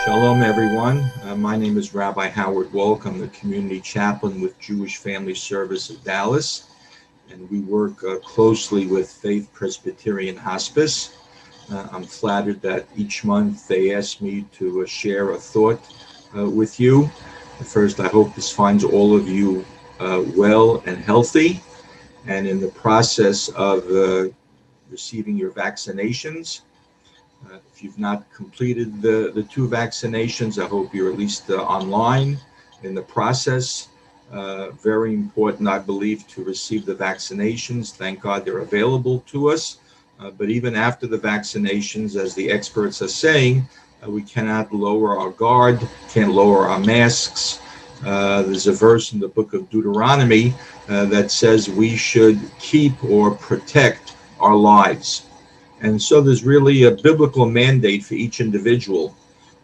Shalom, everyone. My name is Rabbi Wolk. I'm the community chaplain with Jewish Family Service of Dallas, and we work closely with Faith Presbyterian Hospice. I'm flattered that each month they ask me to share a thought with you. First, I hope this finds all of you well and healthy, and in the process of receiving your vaccinations. If you've not completed the two vaccinations, I hope you're at least online in the process. Very important, I believe, to receive the vaccinations. Thank God they're available to us. But even after the vaccinations, as the experts are saying, we cannot lower our guard, can't lower our masks. There's a verse in the book of Deuteronomy that says we should keep or protect our lives. And so there's really a biblical mandate for each individual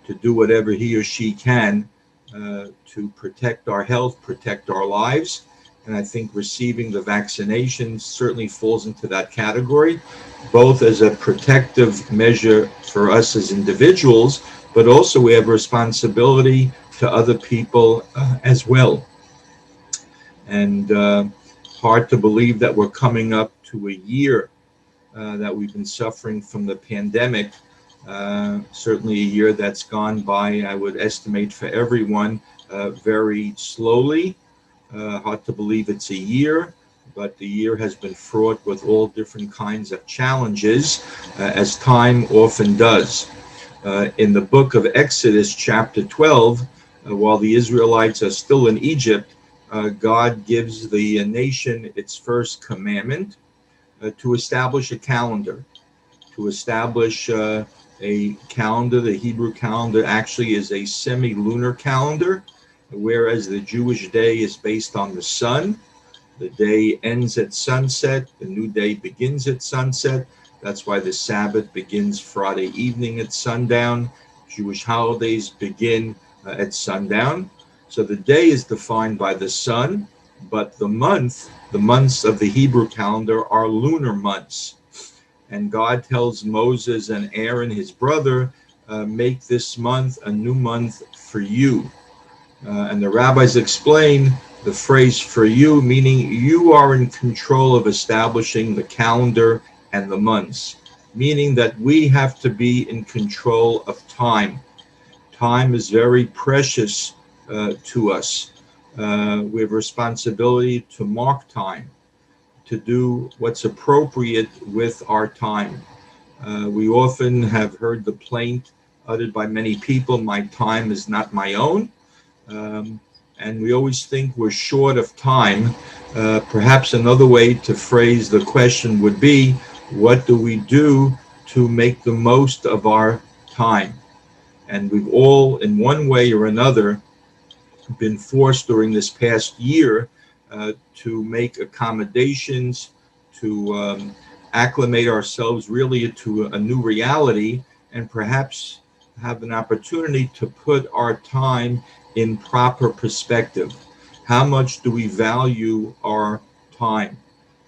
to do whatever he or she can to protect our health, protect our lives. And I think receiving the vaccinations certainly falls into that category, both as a protective measure for us as individuals, but also we have a responsibility to other people as well. And hard to believe that we're coming up to a year that we've been suffering from the pandemic. Certainly a year that's gone by, I would estimate for everyone, very slowly. Hard to believe it's a year, but the year has been fraught with all different kinds of challenges, as time often does. In the book of Exodus, chapter 12, while the Israelites are still in Egypt, God gives the nation its first commandment, to establish a calendar, to establish a calendar. The Hebrew calendar actually is a semi-lunar calendar, whereas the Jewish day is based on the sun. The day ends at sunset, the new day begins at sunset. That's why the Sabbath begins Friday evening at sundown. Jewish holidays begin at sundown. So the day is defined by the sun, but the months of the Hebrew calendar are lunar months. And God tells Moses and Aaron, his brother, make this month a new month for you. And the rabbis explain the phrase for you, meaning you are in control of establishing the calendar and the months, meaning that we have to be in control of time. Time is very precious to us. We have a responsibility to mark time, to do what's appropriate with our time. We often have heard the plaint uttered by many people, my time is not my own. And we always think we're short of time. Perhaps another way to phrase the question would be, what do we do to make the most of our time? And we've all, in one way or another, been forced during this past year to make accommodations, to acclimate ourselves really to a new reality, and perhaps have an opportunity to put our time in proper perspective. How much do we value our time?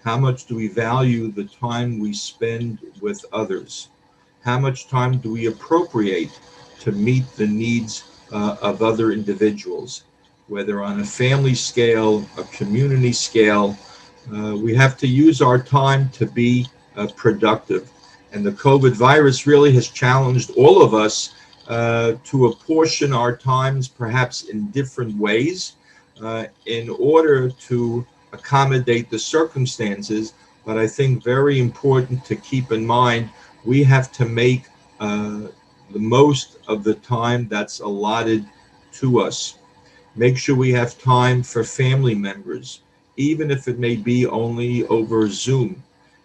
How much do we value the time we spend with others? How much time do we appropriate to meet the needs of other individuals, whether on a family scale, a community scale? We have to use our time to be productive. And the COVID virus really has challenged all of us to apportion our times perhaps in different ways in order to accommodate the circumstances. But I think very important to keep in mind, we have to make the most of the time that's allotted to us. Make sure we have time for family members, even if it may be only over Zoom.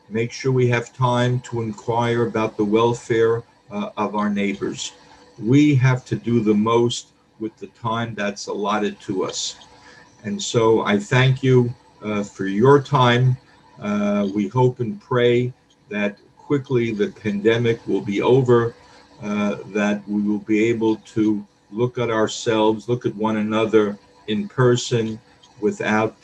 Make sure we have time to inquire about the welfare of our neighbors. We have to do the most with the time that's allotted to us. And so I thank you for your time. We hope and pray that quickly the pandemic will be over, that we will be able to look at ourselves, look at one another in person, without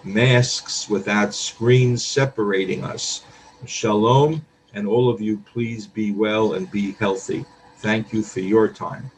masks, without screens separating us. Shalom, and all of you, please be well and be healthy. Thank you for your time.